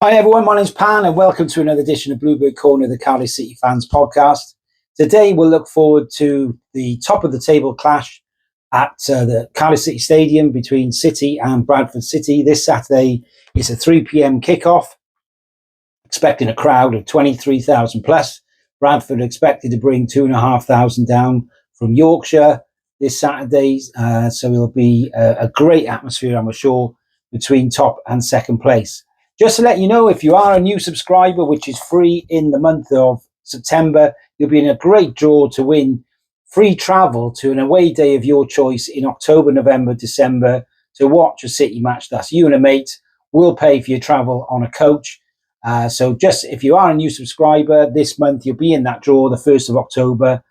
Hi everyone, my name's Pan and welcome to another edition of Bluebird Corner, the Cardiff City Fans podcast. Today we'll look forward to the top of the table clash at the Cardiff City Stadium between City and Bradford City. This Saturday is a 3 p.m. kickoff, expecting a crowd of 23,000 plus. Bradford expected to bring 2,500 down from Yorkshire this Saturday, so it'll be a great atmosphere, I'm sure, between top and second place. Just to let you know, if you are a new subscriber, which is free in the month of September, you'll be in a great draw to win free travel to an away day of your choice in October, November, December to watch a City match. That's you and a mate. We'll pay for your travel on a coach. So just if you are a new subscriber this month, you'll be in that draw the 1st of October.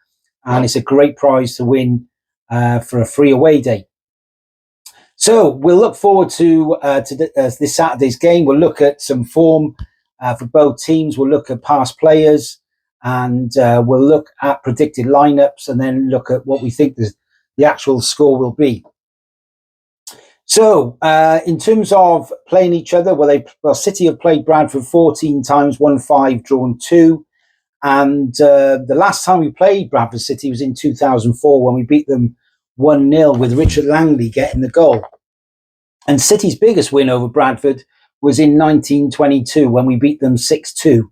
And it's a great prize to win for a free away day. So we'll look forward to this Saturday's game. We'll look at some form for both teams. We'll look at past players, and we'll look at predicted lineups, and then look at what we think the actual score will be. So in terms of playing each other, City have played Bradford 14 times, won 5, drawn 2. And the last time we played Bradford City was in 2004 when we beat them 1-0 with Richard Langley getting the goal. And City's biggest win over Bradford was in 1922 when we beat them 6-2.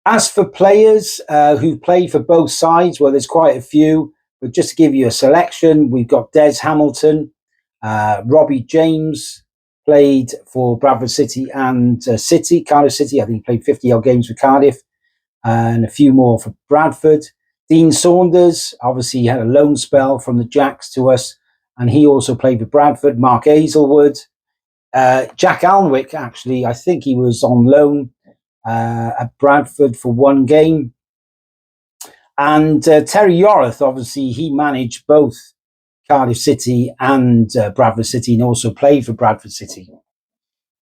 As for players who played for both sides, well, there's quite a few. But just to give you a selection, we've got Des Hamilton, Robbie James played for Bradford City and Cardiff City. I think he played 50-odd games for Cardiff and a few more for Bradford. Dean Saunders, obviously, had a loan spell from the Jacks to us, and he also played for Bradford. Mark Hazelwood. Jack Alnwick, actually, I think he was on loan at Bradford for one game. And Terry Yorath, obviously, he managed both Cardiff City and Bradford City and also played for Bradford City.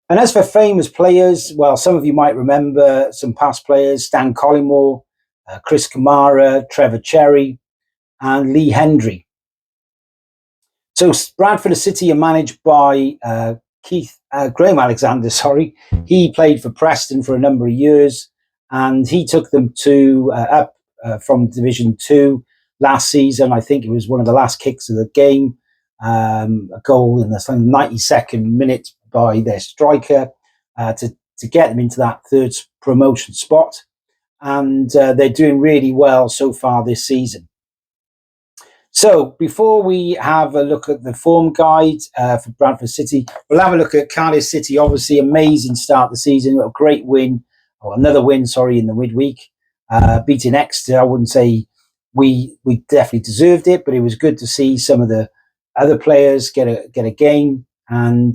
And as for famous players, well, some of you might remember some past players: Stan Collymore, Chris Kamara, Trevor Cherry, and Lee Hendry. So Bradford City are managed by Graham Alexander. He played for Preston for a number of years, and he took them to up from Division 2 last season. I think it was one of the last kicks of the game, a goal in the 92nd minute by their striker to get them into that third promotion spot. And they're doing really well so far this season. So before we have a look at the form guide for Bradford City, we'll have a look at Cardiff City. Obviously, amazing start of the season. A great win, or another win, in the midweek. Beating Exeter. I wouldn't say we definitely deserved it, but it was good to see some of the other players get a game. And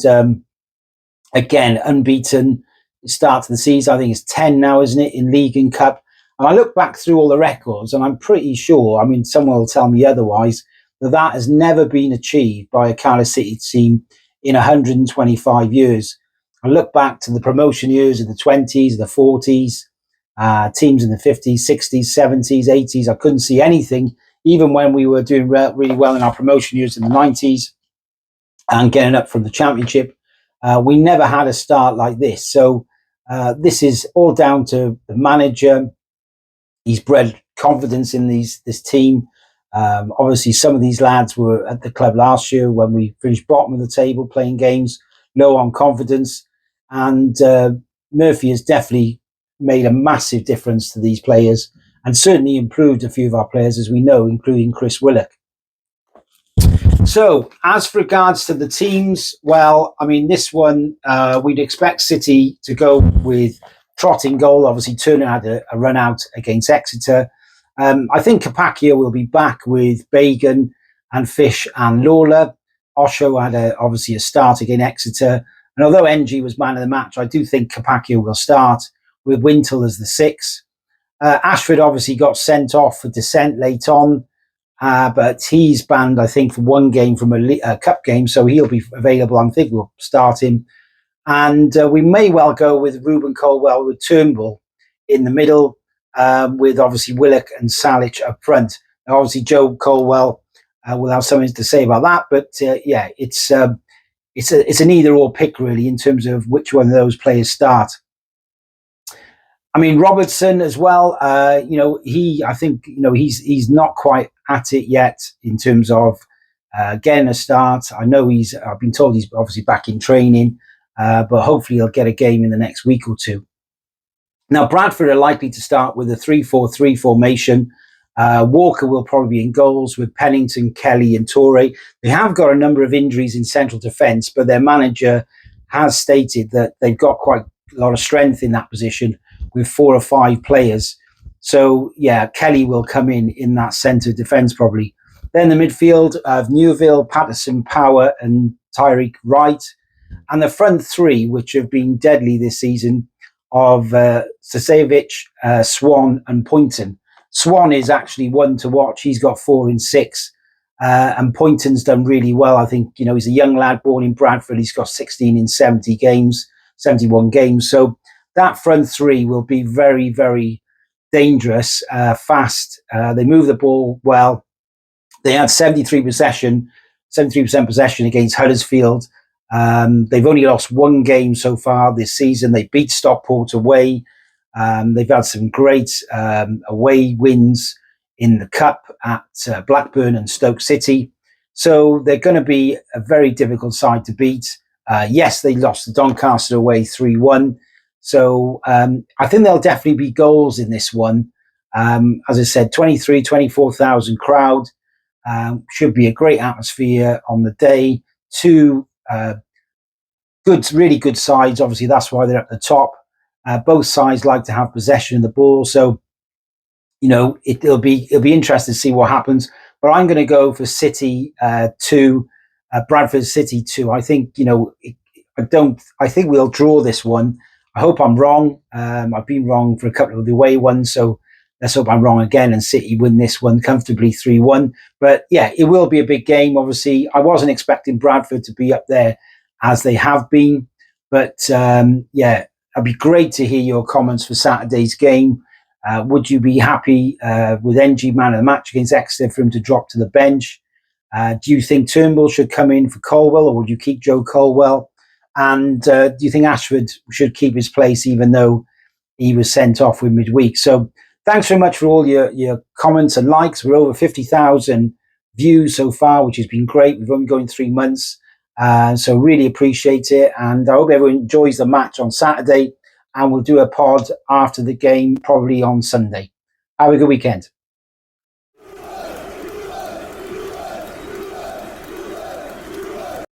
again, unbeaten start to the season. I think it's 10 now, isn't it, in League and Cup? And I look back through all the records, and I'm pretty sure, I mean, someone will tell me otherwise, that has never been achieved by a Cardiff City team in 125 years. I look back to the promotion years of the 20s, the 40s, teams in the 50s, 60s, 70s, 80s. I couldn't see anything, even when we were doing really well in our promotion years in the 90s and getting up from the Championship. We never had a start like this. So this is all down to the manager. He's bred confidence in this team. Obviously, some of these lads were at the club last year when we finished bottom of the table playing games, low on confidence. And Murphy has definitely made a massive difference to these players and certainly improved a few of our players, as we know, including Chris Willock. So, as for regards to the teams, well, I mean, this one, we'd expect City to go with Trott in goal. Obviously, Turner had a run out against Exeter. I think Capaccio will be back with Bagan and Fish and Lawler. Osho had obviously a start against Exeter. And although NG was man of the match, I do think Capaccio will start with Wintle as the 6. Ashford obviously got sent off for dissent late on, but he's banned, I think, for one game from a cup game, so he'll be available. I think we'll start him. And we may well go with Ruben Colwell with Turnbull in the middle, with obviously Willock and Salic up front. Now, obviously, Joe Colwell will have something to say about that, but it's it's an either or pick really in terms of which one of those players start. I mean, Robertson as well. I think he's not quite at it yet in terms of getting a start. I know I've been told he's obviously back in training, but hopefully he'll get a game in the next week or two. Now, Bradford are likely to start with a 3-4-3 formation. Walker will probably be in goals with Pennington, Kelly and Torre. They have got a number of injuries in central defence, but their manager has stated that they've got quite a lot of strength in that position with 4 or 5 players. So, yeah, Kelly will come in that centre defence probably. Then the midfield of Newville, Patterson, Power and Tyreek Wright. And the front three, which have been deadly this season, of Sasevich, Swan and Poynton. Swan is actually one to watch. He's got 4 in 6. And Poynton's done really well. I think, he's a young lad born in Bradford. He's got 16 in 71 games. So that front three will be very, very dangerous, fast. They move the ball well. They had 73% possession against Huddersfield. They've only lost 1 game so far this season. They beat Stockport away. They've had some great away wins in the Cup at Blackburn and Stoke City. So they're going to be a very difficult side to beat. Yes, they lost to Doncaster away 3-1. So I think there'll definitely be goals in this one. As I said, 24,000 crowd. Should be a great atmosphere on the day. 2 really good sides. Obviously, that's why they're at the top. Both sides like to have possession of the ball, so it'll be interesting to see what happens. But I'm going to go for City 2, Bradford City 2. I think I think we'll draw this one. I hope I'm wrong. I've been wrong for a couple of the away ones, so let's hope I'm wrong again and City win this one comfortably 3-1. But yeah, it will be a big game. Obviously, I wasn't expecting Bradford to be up there as they have been. But yeah, it'd be great to hear your comments for Saturday's game. Would you be happy with NG man of the match against Exeter for him to drop to the bench? Do you think Turnbull should come in for Colwell, or would you keep Joe Colwell? And do you think Ashford should keep his place even though he was sent off with midweek? So thanks very much for all your comments and likes. We're over 50,000 views so far, which has been great. We've only gone 3 months. So really appreciate it. And I hope everyone enjoys the match on Saturday. And we'll do a pod after the game, probably on Sunday. Have a good weekend.